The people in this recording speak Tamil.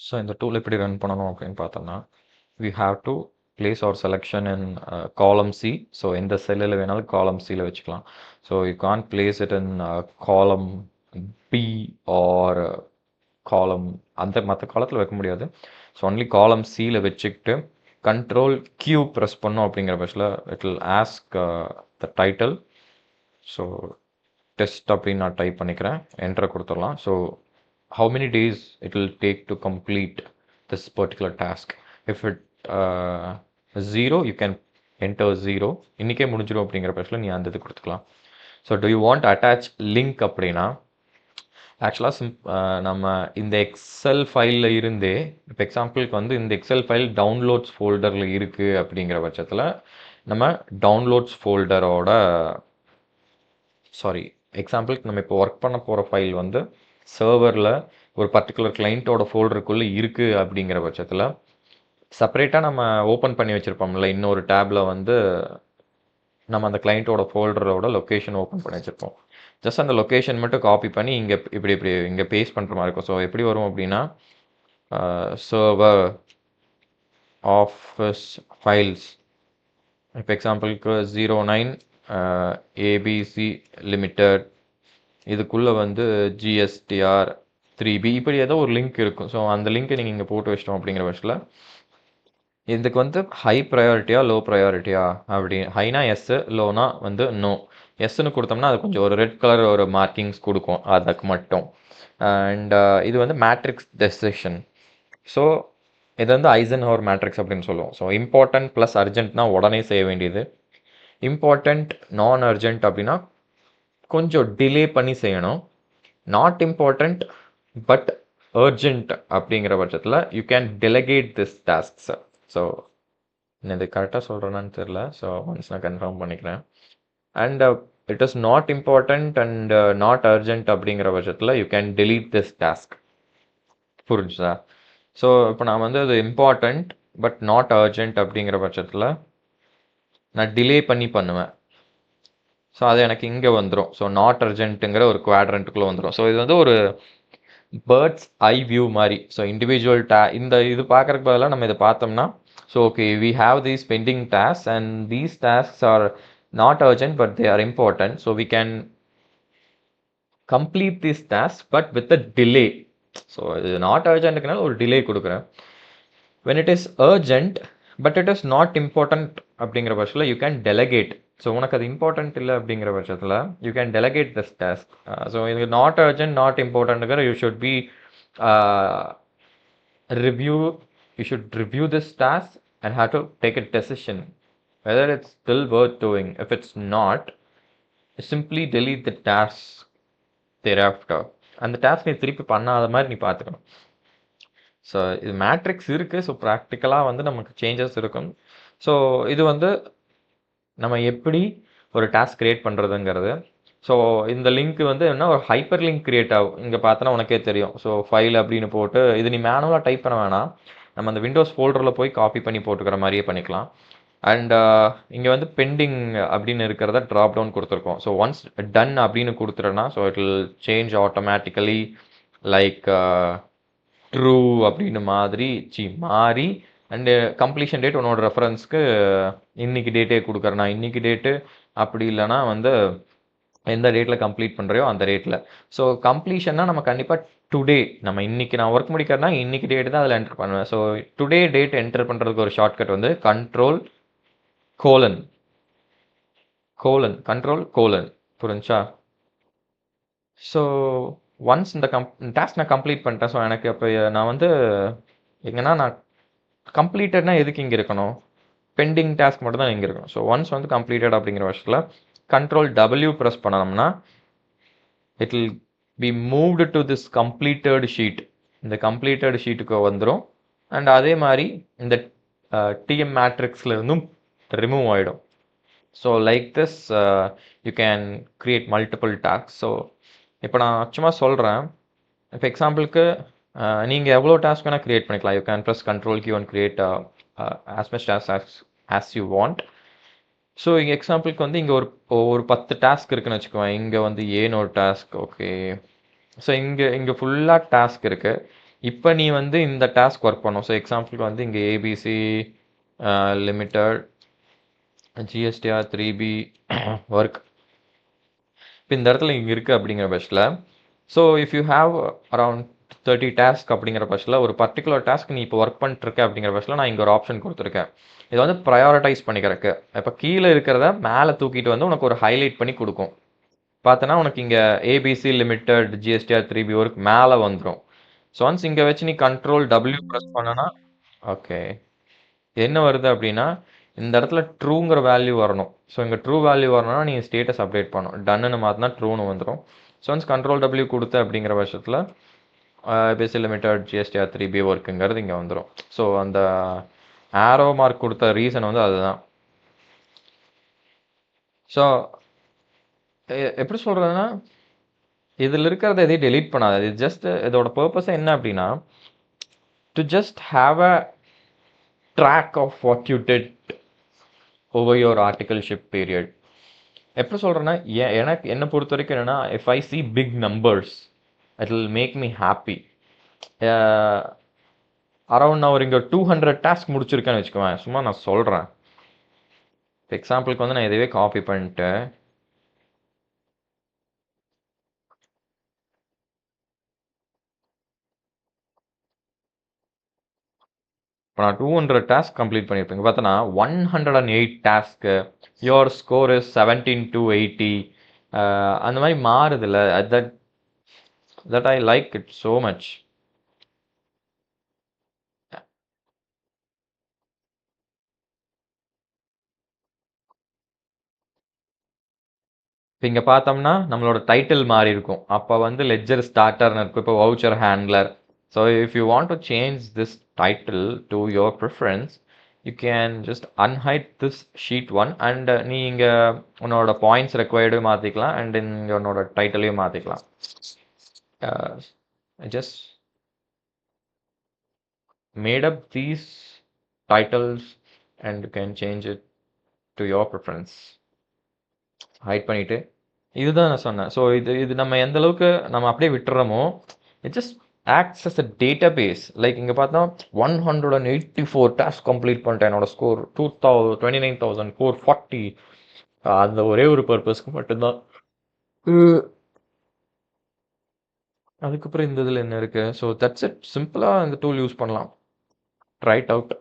ஸோ இந்த டூல் எப்படி ரன் பண்ணணும் அப்படின்னு பார்த்தோம்னா, we have to place our selection in column C. So எந்த செல்லில் வேணாலும் column Cல வச்சுக்கலாம். So you can't place it in column B or column அந்த மற்ற காலத்தில் வைக்க முடியாது. ஸோ ஒன்லி column Cல வச்சுக்கிட்டு கண்ட்ரோல் Q ப்ரெஸ் பண்ணோம் அப்படிங்கிற பட்சத்தில் it will ask the title. So test அப்படின்னு நான் டைப் பண்ணிக்கிறேன், என்டரை கொடுத்துடலாம். So how many days it will take to complete this particular task. If it 0, you can enter 0. இன்னிக்கே முடிஞ்சிடும் அப்படிங்கிற பட்சத்தில் நீ அந்த இது கொடுத்துக்கலாம். So do you want attach link அப்படின்னா ஆக்சுவலாக நம்ம இந்த எக்ஸல் ஃபைலில் இருந்தே இப்போ எக்ஸாம்பிளுக்கு வந்து இந்த எக்ஸல் ஃபைல் டவுன்லோட்ஸ் ஃபோல்டரில் இருக்குது அப்படிங்கிற பட்சத்தில் நம்ம டவுன்லோட்ஸ் ஃபோல்டரோட எக்ஸாம்பிளுக்கு நம்ம இப்போ ஒர்க் பண்ண போகிற ஃபைல் வந்து சர்வரில் ஒரு பர்டிகுலர் கிளைண்ட்டோட ஃபோல்டருக்குள்ளே இருக்குது அப்படிங்கிற பட்சத்தில் செப்பரேட்டாக நம்ம ஓப்பன் பண்ணி வச்சுருப்போம்ல, இன்னொரு டேப்பில் வந்து நம்ம அந்த கிளைண்ட்டோட ஃபோல்டரோட லொக்கேஷன் ஓப்பன் பண்ணி வச்சுருப்போம். ஜஸ்ட் அந்த லொக்கேஷன் மட்டும் காப்பி பண்ணி இங்கே இப்படி இங்கே பேஸ்ட் பண்ணுற மாதிரி இருக்கும். ஸோ எப்படி வரும் அப்படின்னா சர்வர் ஆஃபீஸ் ஃபைல்ஸ், இப்போ எக்ஸாம்பிளுக்கு 09 ஏபிசி லிமிட்டட், இதுக்குள்ளே வந்து GSTR 3B இப்படி ஏதோ ஒரு லிங்க் இருக்கும். ஸோ அந்த லிங்க்கை நீங்கள் இங்கே போட்டு வச்சிட்டோம் அப்படிங்கிற பட்சத்தில் இதுக்கு வந்து ஹை ப்ரையாரிட்டியா லோ ப்ரையாரிட்டியா அப்படி, ஹைனா எஸ்ஸு, லோனா வந்து நோ. எஸ்ன்னு கொடுத்தோம்னா அது கொஞ்சம் ஒரு ரெட் கலர் ஒரு மார்க்கிங்ஸ் கொடுக்கும் அதுக்கு மட்டும். அண்ட் இது வந்து மேட்ரிக்ஸ் டெசிஷன். ஸோ இது வந்து ஐசன்ஹவர் மேட்ரிக்ஸ் அப்படின்னு சொல்லுவோம். ஸோ இம்பார்ட்டன்ட் ப்ளஸ் அர்ஜென்ட்னா உடனே செய்ய வேண்டியது, இம்பார்ட்டண்ட் நான் அர்ஜென்ட் அப்படின்னா கொஞ்சம் டிலே பண்ணி செய்யணும், நாட் இம்பார்ட்டண்ட் பட் அர்ஜென்ட் அப்படிங்கிற பட்சத்தில் you can delegate this tasks. So இது கரெக்டாக சொல்கிறேன்னு தெரில, ஸோ ஒன்ஸ் நான் கன்ஃபார்ம் பண்ணிக்கிறேன். And it is not important and not urgent அப்படிங்கிற பட்சத்தில் you can delete this task. புரிஞ்சுதா? ஸோ இப்போ நான் வந்து அது இம்பார்ட்டண்ட் பட் நாட் அர்ஜென்ட் அப்படிங்கிற பட்சத்தில் நான் டிலே பண்ணி பண்ணுவேன். ஸோ அது எனக்கு இங்கே வந்துடும். ஸோ நாட் அர்ஜென்ட்டுங்கிற ஒரு குவாட்ரண்ட்டுக்குள்ளே வந்துடும். ஸோ இது வந்து ஒரு பேர்ட்ஸ் ஐ வியூ மாதிரி. ஸோ இண்டிவிஜுவல் இந்த இது பார்க்குறதுக்கு பதிலாக நம்ம இதை பார்த்தோம்னா, so okay we have these pending task and these tasks are not urgent but they are important. So we can complete this task but with a delay. So இது நாட் அர்ஜென்ட்டுக்குனால ஒரு டிலே கொடுக்குறேன். when it is urgent but it is not important அப்படிங்கிற பட்சத்தில் யூ கேன் டெலகேட். ஸோ உனக்கு அது இம்பார்ட்டன்ட் இல்லை அப்படிங்கிற பட்சத்தில் you can delegate this task. So இது நாட் அர்ஜென்ட் நாட் இம்பார்ட்டன்ட்டுங்கிற you should be you should review this task and have to take a decision whether it's still worth doing. If it's not, simply delete the task thereafter. அந்த டாஸ்க் நீ திருப்பி பண்ணாத மாதிரி நீ பார்த்துக்கணும். ஸோ இது மேட்ரிக்ஸ் இருக்குது. ஸோ ப்ராக்டிக்கலாக வந்து நமக்கு சேஞ்சஸ் இருக்கும். ஸோ இது வந்து நம்ம எப்படி ஒரு டாஸ்க் க்ரியேட் பண்ணுறதுங்கிறது. ஸோ இந்த லிங்க் வந்து என்ன ஒரு ஹைப்பர் லிங்க் க்ரியேட் ஆகும். இங்கே பார்த்தோன்னா உனக்கே தெரியும். ஸோ ஃபைல் அப்படின்னு போட்டு இது நீ மேனுவலாக டைப் பண்ண வேணாம், நம்ம அந்த விண்டோஸ் ஃபோல்டரில் போய் காப்பி பண்ணி போட்டுக்கிற மாதிரியே பண்ணிக்கலாம். அண்ட் இங்கே வந்து பெண்டிங் அப்படின்னு இருக்கிறத ட்ராப் டவுன் கொடுத்துருக்கோம். ஸோ ஒன்ஸ் டன் அப்படின்னு கொடுத்துட்டோன்னா so it will change automatically like true அப்படின்னு மாறி அண்டு கம்ப்ளீஷன் டேட் உன்னோட ரெஃபரன்ஸ்க்கு இன்னைக்கு டேட்டே கொடுக்குறேன். இன்னைக்கு டேட்டு அப்படி இல்லைனா வந்து எந்த டேட்டில் கம்ப்ளீட் பண்ணுறியோ அந்த டேட்டில். ஸோ கம்ப்ளீஷன்னா நம்ம கண்டிப்பாக டுடே, நம்ம இன்றைக்கி நான் ஒர்க் முடிக்கிறேன்னா இன்றைக்கி டேட்டு தான் அதில் என்டர் பண்ணுவேன். ஸோ டுடே டேட் என்டர் பண்ணுறதுக்கு ஒரு ஷார்ட்கட் வந்து கண்ட்ரோல் கோலன். புரிஞ்சா? ஸோ ஒன்ஸ் இந்த டாஸ்க் நான் கம்ப்ளீட் பண்ணிட்டேன். ஸோ எனக்கு இப்போ நான் வந்து எங்கன்னா நான் கம்ப்ளீட்டட்னா எதுக்கு இங்கே இருக்கணும், பெண்டிங் டாஸ்க் மட்டும் தான் இங்கே இருக்கணும். ஸோ ஒன்ஸ் வந்து கம்ப்ளீட்டட் அப்படிங்கிற பட்சத்தில் கண்ட்ரோல் W ப்ரெஸ் பண்ணோம்னா it will be moved to this completed sheet. இந்த கம்ப்ளீட்டட் ஷீட்டுக்கு வந்துடும். அண்ட் அதே மாதிரி இந்த டிஎம் மேட்ரிக்ஸில் இருந்தும் ரிமூவ் ஆகிடும். So like this you can create multiple task. So இப்போ நான் சும்மா சொல்கிறேன். இப்போ எக்ஸாம்பிளுக்கு நீங்கள் எவ்வளோ டாஸ்க் வேணால் க்ரியேட் பண்ணிக்கலாம். You can press control Q and create as much as you want. So இங்கே எக்ஸாம்பிளுக்கு வந்து இங்கே ஒரு 10 டாஸ்க் இருக்குன்னு வச்சுக்குவேன். இங்கே வந்து ஏன்னு ஒரு டாஸ்க். ஓகே, ஸோ இங்கே ஃபுல்லாக டாஸ்க் இருக்குது. இப்போ நீ வந்து இந்த டாஸ்க் ஒர்க் பண்ணும். ஸோ எக்ஸாம்பிளுக்கு வந்து இங்கே ABC limited GSTR 3B work. இப்போ இந்த இடத்துல இங்கே இருக்குது அப்படிங்கிற பட்சத்தில், so if you have around 30 task அப்படிங்கிற பட்சத்தில் ஒரு பர்டிகுலர் டாஸ்க் நீ இப்போ ஒர்க் பண்ணிட்டுருக்க அப்படிங்கிற பட்சத்தில் நான் இங்கே ஒரு ஆப்ஷன் கொடுத்துருக்கேன். இதை வந்து ப்ரையாரிட்டைஸ் பண்ணிக்கிறக்கு. இப்போ கீழே இருக்கிறத மேலே தூக்கிட்டு வந்து உனக்கு ஒரு ஹைலைட் பண்ணி கொடுக்கும். பார்த்தனா உனக்கு இங்கே ABC limited GSTR 3B work மேலே வந்துடும். ஸோ ஒன்ஸ் இங்கே வச்சு நீ கண்ட்ரோல் டபிள்யூ ப்ரெஸ் பண்ணனா ஓகே என்ன வருது அப்படின்னா இந்த இடத்துல ட்ரூங்கிற வேல்யூ வரணும். ஸோ இங்கே ட்ரூ வேல்யூ வரணும்னா நீங்கள் ஸ்டேட்டஸ் அப்டேட் பண்ணணும். டன்னுன்னு மாற்றினா ட்ரூன்னு வந்துடும். ஸோ ஒன்ஸ் கண்ட்ரோல் டபிள்யூ கொடுத்த அப்படிங்கிற பட்சத்தில் ஏபிசி லிமிட்டட் ஜிஎஸ்டிஆர் 3B ஒர்க்குங்கிறது இங்கே வந்துடும். ஸோ அந்த ஆரோ மார்க் கொடுத்த ரீசன் வந்து அதுதான். ஸோ எப்படி சொல்கிறதுனா இதில் இருக்கிறத எதையும் டெலீட் பண்ணாது. இது ஜஸ்ட் இதோட பர்பஸ் என்ன அப்படின்னா to just have a track of what you did over your articleship period. எப்படி சொல்கிறேன்னா எனக்கு என்னை பொறுத்த வரைக்கும் என்னென்னா if I see big numbers it will make me happy. Around நான் ஒரு இங்கே 200 டாஸ்க் முடிச்சிருக்கேன்னு வச்சுக்குவேன். சும்மா நான் சொல்கிறேன். எக்ஸாம்பிளுக்கு வந்து நான் இதுவே காப்பி பண்ணிட்டு இப்போ நான் 200 டாஸ்க் கம்ப்ளீட் பண்ணியிருப்பேன். பார்த்தோன்னா 108 டாஸ்க்கு யோர் ஸ்கோர் இஸ் 17 to 80 அந்த மாதிரி மாறுதில்ல. That I like it so much. இப்போ இங்கே பார்த்தோம்னா நம்மளோட டைட்டில் மாறி இருக்கும். அப்போ வந்து லெட்ஜர் ஸ்டார்டர்னு இருக்கும். இப்போ voucher handler. So if you want to change this title to your preference you can just unhide this sheet 1 and நீ இங்கே உன்னோட பாயிண்ட்ஸ் ரெக்வயர்டும் மாற்றிக்கலாம் அண்ட் இங்கே உன்னோட டைட்டிலையும் மாற்றிக்கலாம். I just made up these titles and you can change it to your preference. Hide பண்ணிவிட்டு இதுதான் நான் சொன்னேன். ஸோ இது நம்ம எந்த அளவுக்கு நம்ம அப்படியே விட்டுறோமோ it just acts as a database. Like இங்கே பார்த்தா 184 டாஸ்க் கம்ப்ளீட் பண்ணிட்டேன். என்னோட ஸ்கோர் 29,440. அந்த ஒரே ஒரு பர்பஸ்க்கு மட்டும்தான். அதுக்கப்புறம் இந்த இதில் என்ன இருக்குது? So that's it. சிம்பிளாக இந்த டூல் யூஸ் பண்ணலாம். Try it out.